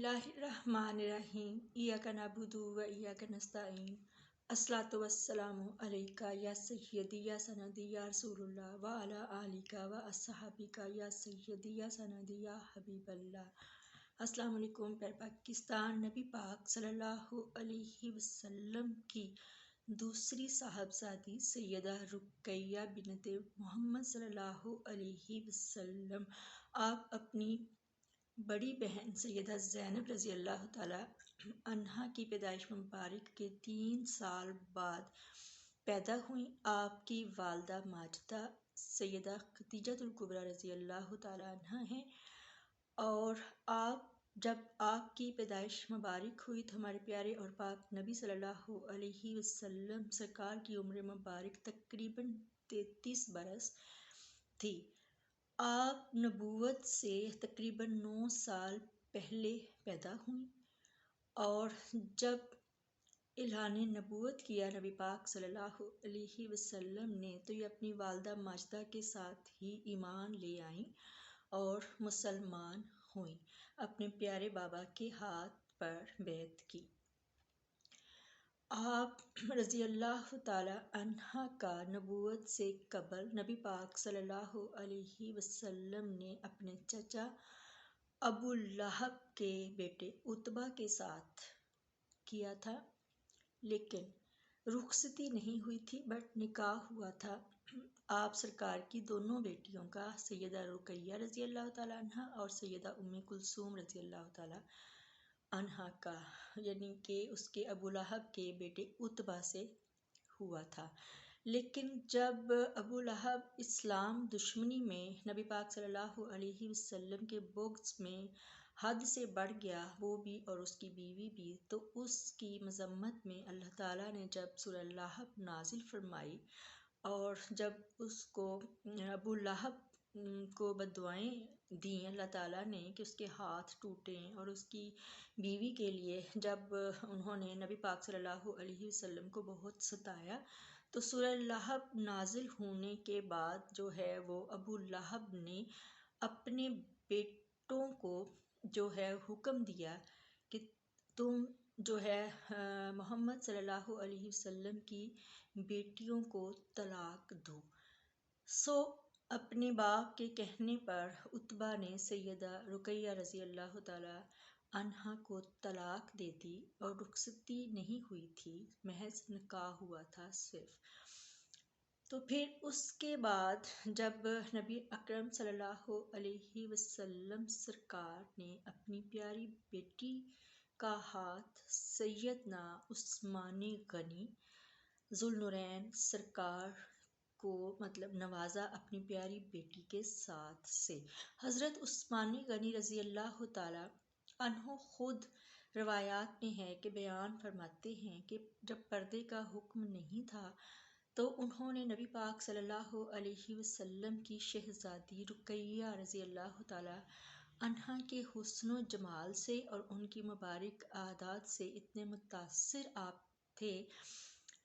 बिस्मिल्लाहिर्रहमानिर्रहीम इय्याका नअबुदु व इय्याका नस्तईन अस्सलातु वस्सलामु अलैका या सय्यदी या सनदी या रसूलुल्लाह व अला आलिका व अस्हाबिका या सय्यदी या सनदी या हबीबल्लाह। अस्सलामु अलैकुम। प्यारे पाकिस्तान, नबी पाक सल्लल्लाहु अलैहि वसल्लम की दूसरी साहबजादी सैयदा रुकैया बिनते मोहम्मद सल्लल्लाहु अलैहि वसल्लम आप अपनी बड़ी बहन सैयदा ज़ैनब रज़ी अल्लाह ताला अन्हा की पैदाइश मुबारक के 3 साल बाद पैदा हुई। आपकी वालदा माजिदा सैयदा खदीजतुल कुबरा रज़ी अल्लाह ताला अन्हा हैं और जब आपकी पैदाइश मुबारक हुई तो हमारे प्यारे और पाक नबी सल्लल्लाहु अलैहि वसल्लम सरकार की उम्र मुबारक तकरीबन 33 बरस थी। आप नबूवत से तकरीबन 9 साल पहले पैदा हुई और जब ऐलान नबूवत किया नबी पाक सल्लल्लाहु अलैहि वसल्लम ने तो ये अपनी वालदा माजिदा के साथ ही ईमान ले आईं और मुसलमान हुई। अपने प्यारे बाबा के हाथ पर बैत की। आप रज़ी अल्लाह ताला अन्हा का नबूवत से कबल नबी पाक सल्लल्लाहु अलैहि वसल्लम ने अपने चचा अबू लहब के बेटे उतबा के साथ किया था, लेकिन रुखसती नहीं हुई थी बट निकाह हुआ था। आप सरकार की दोनों बेटियों का, सैयदा रुकैया रज़ी अल्लाह ताला अन्हा और सैयदा उम्मे कुलसूम रज़ी अल्लाह ताला अन्हा का, यानी कि उसके अबू लहब के बेटे उतबा से हुआ था। लेकिन जब अबू लहब इस्लाम दुश्मनी में नबी पाक सल्लल्लाहु अलैहि वसल्लम के बुग़्ज़ में हद से बढ़ गया, वो भी और उसकी बीवी भी, तो उसकी मज़म्मत में अल्लाह ताला ने जब सूरह लहब नाजिल फरमाई और जब उसको अबू लहब को बद्दुआएं दी अल्लाह ताला ने कि उसके हाथ टूटें, और उसकी बीवी के लिए जब उन्होंने नबी पाक सल्लल्लाहु अलैहि वसल्लम को बहुत सताया, तो सूरह लहब नाजिल होने के बाद जो है वो अबू लहब ने अपने बेटों को जो है हुक्म दिया कि तुम जो है मोहम्मद सल्लल्लाहु अलैहि वसल्लम की बेटियों को तलाक दो। अपने बाप के कहने पर उतबा ने सैयदा रुकैया रज़ी अल्लाह ताला अन्हा को तलाक दे दी और रुखसती नहीं हुई थी, महज निकाह हुआ था सिर्फ। तो फिर उसके बाद जब नबी अकरम सल्लल्लाहु अलैहि वसल्लम सरकार ने अपनी प्यारी बेटी का हाथ सैयदना उस्मान गनी ज़ुल्नुरैन सरकार को नवाजा अपनी प्यारी बेटी के साथ से। हज़रत उस्मान गनी रज़ी अल्लाह ताला अन्हो खुद रवायात में है कि बयान फरमाते हैं कि जब पर्दे का हुक्म नहीं था तो उन्होंने नबी पाक सल्लल्लाहु अलैहि वसल्लम की शहज़ादी रुकैया रज़ी अल्लाह ताला अन्हा के हुस्न जमाल से और उनकी मुबारक आदात से इतने मुतासिर आप थे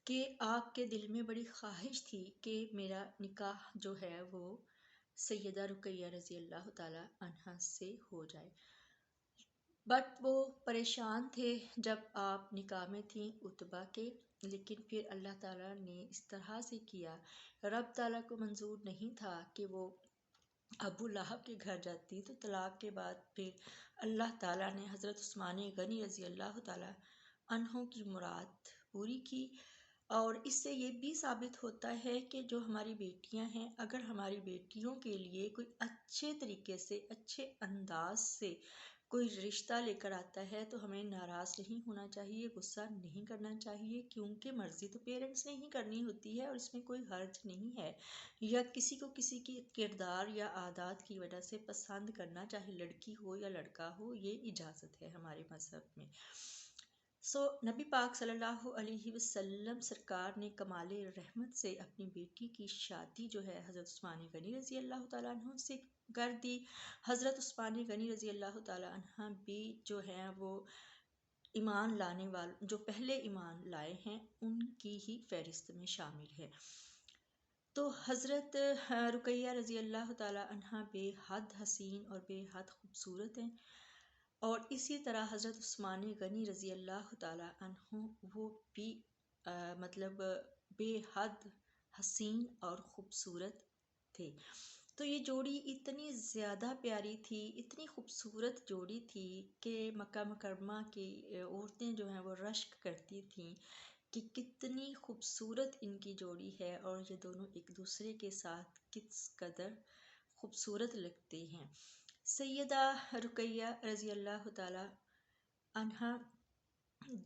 कि आपके दिल में बड़ी ख्वाहिश थी कि मेरा निकाह जो है वो सैयदा रुकैया रज़ी अल्लाह ताला अन्हा से हो जाए। बट वो परेशान थे जब आप निकाह में थीं उतबा के, लेकिन फिर अल्लाह ताला ने इस तरह से किया, रब ताला को मंजूर नहीं था कि वो अबू लहब के घर जाती, तो तलाक के बाद फिर अल्लाह ताला ने हज़रत उस्मान गनी रज़ी अल्लाह ताला अन्हों की मुराद पूरी की। और इससे ये भी साबित होता है कि जो हमारी बेटियां हैं, अगर हमारी बेटियों के लिए कोई अच्छे तरीके से, अच्छे अंदाज से कोई रिश्ता लेकर आता है तो हमें नाराज़ नहीं होना चाहिए, गुस्सा नहीं करना चाहिए, क्योंकि मर्ज़ी तो पेरेंट्स ने ही करनी होती है और इसमें कोई हर्ज नहीं है। या किसी को किसी की किरदार या आदत की वजह से पसंद करना, चाहे लड़की हो या लड़का हो, ये इजाज़त है हमारे मज़हब में। नबी पाक सल्लल्लाहु अलैहि वसल्लम सरकार ने कमाले रहमत से अपनी बेटी की शादी जो है हज़रत उस्मान गनी रज़ी अल्लाह ताला अन्हु से कर दी। हज़रत उस्मान गनी रज़ी अल्लाह ताला अन्हा भी जो हैं वो ईमान लाने वाले, जो पहले ईमान लाए हैं, उनकी ही फहरिस्त में शामिल है। तो हज़रत रुकैया रज़ी अल्लाह ताला अन्हा बेहद हसीन और बेहद खूबसूरत हैं। اور اسی طرح حضرت عثمان غنی رضی اللہ تعالیٰ عنہ، وہ بھی مطلب بے حد حسین اور خوبصورت تھے۔ تو یہ جوڑی اتنی زیادہ پیاری تھی، اتنی خوبصورت جوڑی تھی کہ مکہ مکرمہ کی عورتیں جو ہیں وہ رشک کرتی تھیں کہ کتنی خوبصورت ان کی جوڑی ہے، اور یہ دونوں ایک دوسرے کے ساتھ کس قدر خوبصورت لگتے ہیں۔ سیدہ رقیہ رضی اللہ تعالی عنہا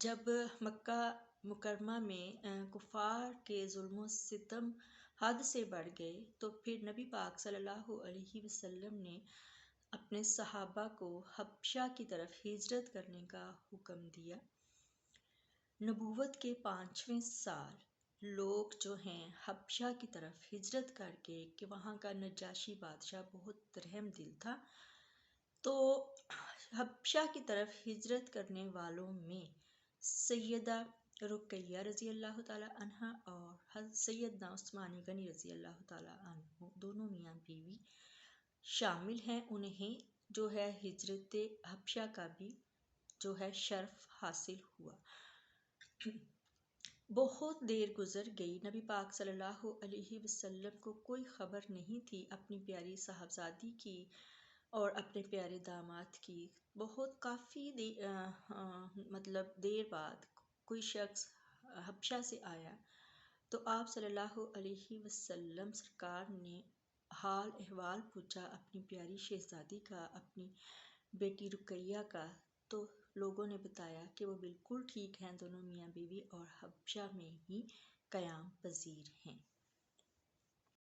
جب مکہ مکرمہ میں کفار کے ظلم و ستم حد سے بڑھ گئے، تو پھر نبی پاک صلی اللہ علیہ وسلم نے اپنے صحابہ کو حبشہ کی طرف ہجرت کرنے کا حکم دیا۔ نبوت کے 5ویں سال لوگ جو ہیں حبشہ کی طرف ہجرت کر کے، کہ وہاں کا نجاشی بادشاہ بہت رحم دل تھا، تو حبشہ کی طرف ہجرت کرنے والوں میں سیدہ رقیہ رضی اللہ تعالی عنہا اور سیدنا عثمان غنی رضی اللہ تعالی عنہ دونوں میاں بیوی شامل ہیں۔ انہیں جو ہے ہجرت حبشہ کا بھی جو ہے شرف حاصل ہوا۔ بہت دیر گزر گئی، نبی پاک صلی اللہ علیہ وسلم کو کوئی خبر نہیں تھی اپنی پیاری صاحبزادی کی اور اپنے پیارے داماد کی۔ بہت کافی مطلب دیر بعد کوئی شخص حبشہ سے آیا، تو آپ صلی اللہ علیہ وسلم سرکار نے حال احوال پوچھا اپنی پیاری شہزادی کا، اپنی بیٹی رقیہ کا، تو لوگوں نے بتایا کہ وہ بالکل ٹھیک ہیں، دونوں میاں بیوی اور حبشہ میں ہی قیام پذیر ہیں۔